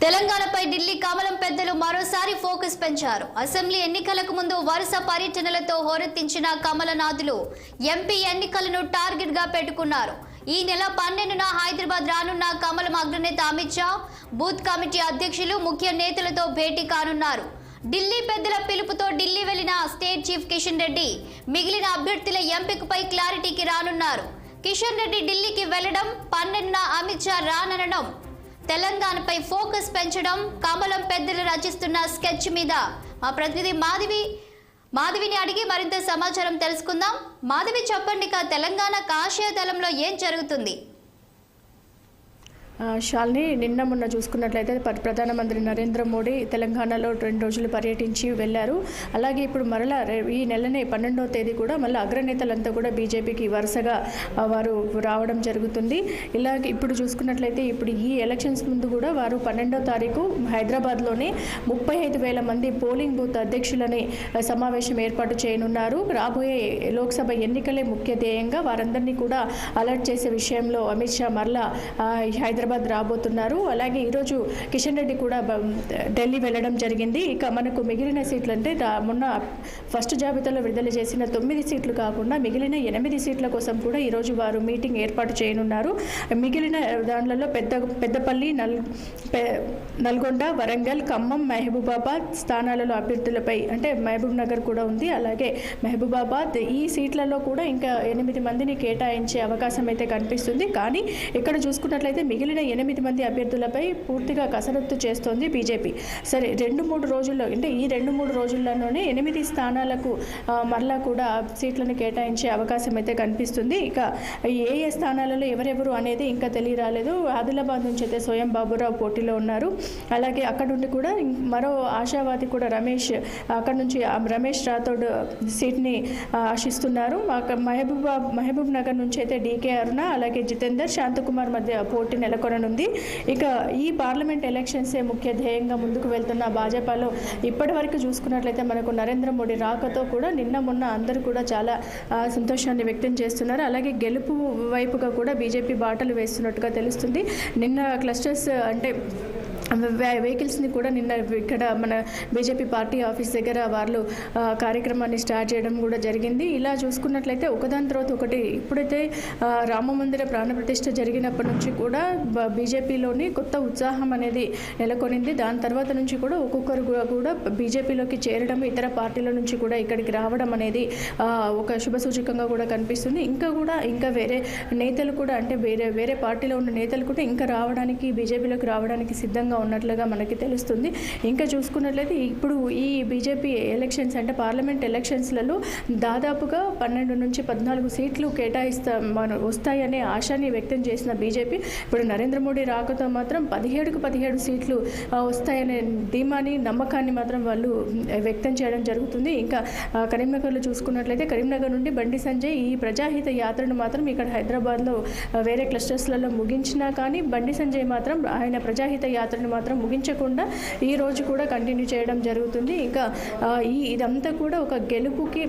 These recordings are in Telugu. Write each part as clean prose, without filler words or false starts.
తెలంగాణపై ఢిల్లీ కమలం పెద్దలు మరోసారి ఫోకస్ పెంచారు. అసెంబ్లీ ఎన్నికలకు ముందు వరుస పర్యటనలతో హోరెత్తించిన కమలనాథులు ఎంపీ ఎన్నికలను టార్గెట్ గా పెట్టుకున్నారు. ఈ నెల 12న హైదరాబాద్ రానున్న కమలం అగ్రనేత అమిత్ షా బూత్ కమిటీ అధ్యక్షులు ముఖ్య నేతలతో భేటీ కానున్నారు. ఢిల్లీ పెద్దల పిలుపుతో ఢిల్లీ వెళ్లిన స్టేట్ చీఫ్ కిషన్ రెడ్డి మిగిలిన అభ్యర్థుల ఎంపికపై క్లారిటీకి రానున్నారు. కిషన్ రెడ్డి ఢిల్లీకి వెళ్లడం, 12న అమిత్ షా రాననడం తెలంగాణపై ఫోకస్ పెంచడం, కమలం పెద్దలు రచిస్తున్న స్కెచ్ మీద మా ప్రతినిధి మాధవిని అడిగి మరింత సమాచారం తెలుసుకుందాం. మాధవి, చెప్పండి, తెలంగాణ కాషాయ దళంలో ఏం జరుగుతుంది? శాలిని, నిన్న మొన్న చూసుకున్నట్లయితే ప్రధానమంత్రి నరేంద్ర మోడీ తెలంగాణలో 2 రోజులు పర్యటించి వెళ్ళారు. అలాగే ఇప్పుడు మరలా ఈ నెలనే 12వ తేదీ కూడా మళ్ళీ అగ్రనేతలంతా కూడా బీజేపీకి వరుసగా వారు రావడం జరుగుతుంది. ఇలాగే ఇప్పుడు చూసుకున్నట్లయితే ఇప్పుడు ఈ ఎలక్షన్స్ ముందు కూడా వారు 12వ తారీఖు హైదరాబాద్లోనే 35,000 మంది పోలింగ్ బూత్ అధ్యక్షులని సమావేశం ఏర్పాటు చేయనున్నారు. రాబోయే లోక్సభ ఎన్నికలే ముఖ్య ధ్యేయంగా వారందరినీ కూడా అలర్ట్ చేసే విషయంలో అమిత్ షా మరలా హైదరాబాద్ రాబోతున్నారు. అలాగే ఈరోజు కిషన్ రెడ్డి కూడా ఢిల్లీ వెళ్ళడం జరిగింది. ఇక మనకు మిగిలిన సీట్లు అంటే మొన్న ఫస్ట్ జాబితాలో విడుదల చేసిన 9 సీట్లు కాకుండా మిగిలిన 8 సీట్ల కోసం కూడా ఈరోజు వారు మీటింగ్ ఏర్పాటు చేయనున్నారు. మిగిలిన దానిలలో పెద్దపల్లి, నల్గొండ, వరంగల్, ఖమ్మం, మహబూబాబాద్ స్థానాలలో అభ్యర్థులపై అంటే మహబూబ్ నగర్ కూడా ఉంది. అలాగే మహబూబాబాద్ ఈ సీట్లలో కూడా ఇంకా 8 మందిని కేటాయించే అవకాశం అయితే కనిపిస్తుంది. కానీ ఇక్కడ చూసుకున్నట్లయితే మిగిలిన 8 మంది అభ్యర్థులపై పూర్తిగా కసరత్తు చేస్తోంది బీజేపీ. సరే, 2-3 రోజుల్లో అంటే ఈ 2-3 రోజుల్లోనే 8 స్థానాలకు మరలా కూడా సీట్లను కేటాయించే అవకాశం అయితే కనిపిస్తుంది. ఇక ఏ స్థానాలలో ఎవరెవరు అనేది ఇంకా తెలియరాలేదు. ఆదిలాబాద్ నుంచి అయితే స్వయం బాబురావు పోటీలో ఉన్నారు. అలాగే అక్కడ నుండి కూడా మరో ఆశావాది కూడా అక్కడ నుంచి రమేష్ రాథోడ్ సీట్ని ఆశిస్తున్నారు. మహబూబ్ నగర్ నుంచి అయితే డీకే అరుణ, అలాగే జితేందర్, శాంతకుమార్ మధ్య పోటీ నెలకొననుంది. ఇక ఈ పార్లమెంట్ ఎలక్షన్సే ముఖ్య ధ్యేయంగా ముందుకు వెళ్తున్న భాజపాలో ఇప్పటి వరకు చూసుకున్నట్లయితే మనకు నరేంద్ర మోడీ రాకతో కూడా నిన్న మొన్న అందరూ కూడా చాలా సంతోషాన్ని వ్యక్తం చేస్తున్నారు. అలాగే గెలుపు వైపుగా కూడా బీజేపీ బాటలు వేస్తున్నట్టుగా తెలుస్తుంది. నిన్న క్లస్టర్స్ అంటే వెహికల్స్ని కూడా నిన్న ఇక్కడ మన బీజేపీ పార్టీ ఆఫీస్ దగ్గర వాళ్ళు కార్యక్రమాన్ని స్టార్ట్ చేయడం కూడా జరిగింది. ఇలా చూసుకున్నట్లయితే ఒకదాని తర్వాత ఒకటి ఇప్పుడైతే రామ మందిర ప్రాణప్రతిష్ఠ జరిగినప్పటి నుంచి కూడా బీజేపీలోని కొత్త ఉత్సాహం అనేది నెలకొనింది. దాని తర్వాత నుంచి కూడా ఒక్కొక్కరు కూడా బీజేపీలోకి చేరడం, ఇతర పార్టీల నుంచి కూడా ఇక్కడికి రావడం అనేది ఒక శుభసూచకంగా కూడా కనిపిస్తుంది. ఇంకా వేరే నేతలు కూడా అంటే వేరే పార్టీలో ఉన్న నేతలు కూడా ఇంకా రావడానికి బీజేపీలోకి రావడానికి సిద్ధంగా ఉన్నట్లుగా మనకి తెలుస్తుంది. ఇంకా చూసుకున్నట్లయితే ఇప్పుడు ఈ బీజేపీ ఎలక్షన్స్ అంటే పార్లమెంట్ ఎలక్షన్స్లలో దాదాపుగా 12 నుంచి 14 సీట్లు వస్తాయనే ఆశాన్ని వ్యక్తం చేసిన బీజేపీ ఇప్పుడు నరేంద్ర మోడీ రాకతో మాత్రం 17కు 17 సీట్లు వస్తాయనే ధీమాని, నమ్మకాన్ని మాత్రం వాళ్ళు వ్యక్తం చేయడం జరుగుతుంది. ఇంకా కరీంనగర్లో చూసుకున్నట్లయితే కరీంనగర్ నుండి బండి సంజయ్ ఈ ప్రజాహిత యాత్రను మాత్రం ఇక్కడ హైదరాబాద్లో వేరే క్లస్టర్స్లలో ముగించినా కానీ బండి సంజయ్ మాత్రం ఆయన ప్రజాహిత యాత్రను మాత్రం ముగించకుండా ఈ రోజు కూడా కంటిన్యూ చేయడం జరుగుతుంది. ఇంకా ఇదంతా కూడా ఒక గెలుపుకి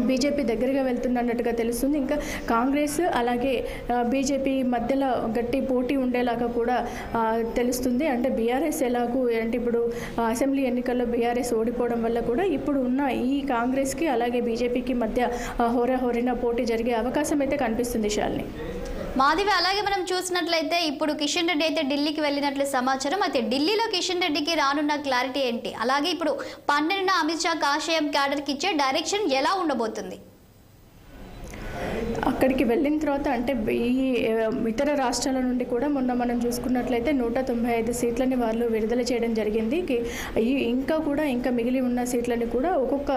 బీజేపీ దగ్గరగా వెళ్తున్నట్టుగా తెలుస్తుంది. ఇంకా కాంగ్రెస్ అలాగే బీజేపీ మధ్యలో గట్టి పోటీ ఉండేలాగా కూడా తెలుస్తుంది. అంటే బీఆర్ఎస్ ఎలాగూ అంటే ఇప్పుడు అసెంబ్లీ ఎన్నికల్లో బీఆర్ఎస్ ఓడిపోవడం వల్ల కూడా ఇప్పుడు ఉన్న ఈ కాంగ్రెస్కి అలాగే బీజేపీకి మధ్య హోరాహోరీన పోటీ జరిగే అవకాశం అయితే కనిపిస్తుంది. శాలిని, మాధవి, అలాగే మనం చూసినట్లయితే ఇప్పుడు కిషన్ రెడ్డి అయితే ఢిల్లీకి వెళ్ళినట్లు సమాచారం. అయితే ఢిల్లీలో కిషన్ రెడ్డికి రానున్న క్లారిటీ ఏంటి? అలాగే ఇప్పుడు 12న అమిత్ షా కాషాయం క్యాడర్కి ఇచ్చే డైరెక్షన్ ఎలా ఉండబోతుంది? అక్కడికి వెళ్ళిన తర్వాత అంటే ఈ ఇతర రాష్ట్రాల నుండి కూడా మొన్న మనం చూసుకున్నట్లయితే 195 సీట్లని వాళ్ళు విడుదల చేయడం జరిగింది. ఇంకా మిగిలి ఉన్న సీట్లని కూడా ఒక్కొక్క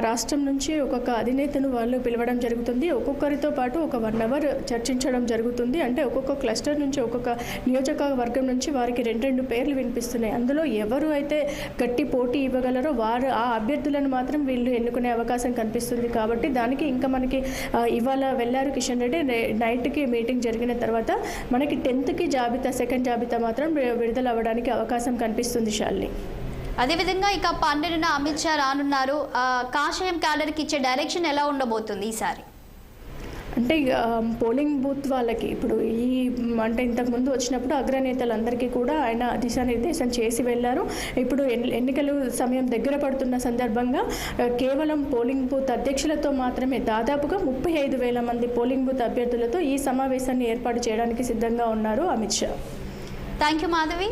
రాష్ట్రం నుంచి ఒక్కొక్క అధినేతను వాళ్ళు పిలవడం జరుగుతుంది. ఒక్కొక్కరితో పాటు ఒక 1 అవర్ చర్చించడం జరుగుతుంది. అంటే ఒక్కొక్క క్లస్టర్ నుంచి ఒక్కొక్క నియోజకవర్గం నుంచి వారికి 2 పేర్లు వినిపిస్తున్నాయి. అందులో ఎవరు అయితే గట్టి పోటీ ఇవ్వగలరో వారు ఆ అభ్యర్థులను మాత్రం వీళ్ళు ఎన్నుకునే అవకాశం కనిపిస్తుంది. కాబట్టి దానికి ఇంకా మనకి ఇవాళ వెళ్ళారు కిషన్ రెడ్డి. నైట్కి మీటింగ్ జరిగిన తర్వాత మనకి 10కి సెకండ్ జాబితా మాత్రం విడుదల అవ్వడానికి అవకాశం కనిపిస్తుంది. శాలిని, అదేవిధంగా ఇక 12న అమిత్ షా రానున్నారు. కాషాయం క్యాడర్కి ఇచ్చే డైరెక్షన్ ఎలా ఉండబోతుంది ఈసారి? అంటే పోలింగ్ బూత్ వాళ్ళకి ఇప్పుడు అంటే ఇంతకుముందు వచ్చినప్పుడు అగ్రనేతలందరికీ కూడా ఆయన దిశానిర్దేశం చేసి వెళ్ళారు. ఇప్పుడు ఎన్నికలు సమయం దగ్గర పడుతున్న సందర్భంగా కేవలం పోలింగ్ బూత్ అధ్యక్షులతో మాత్రమే దాదాపుగా 35,000 మంది పోలింగ్ బూత్ అభ్యర్థులతో ఈ సమావేశాన్ని ఏర్పాటు చేయడానికి సిద్ధంగా ఉన్నారు అమిత్ షా. Thank you Madhavi.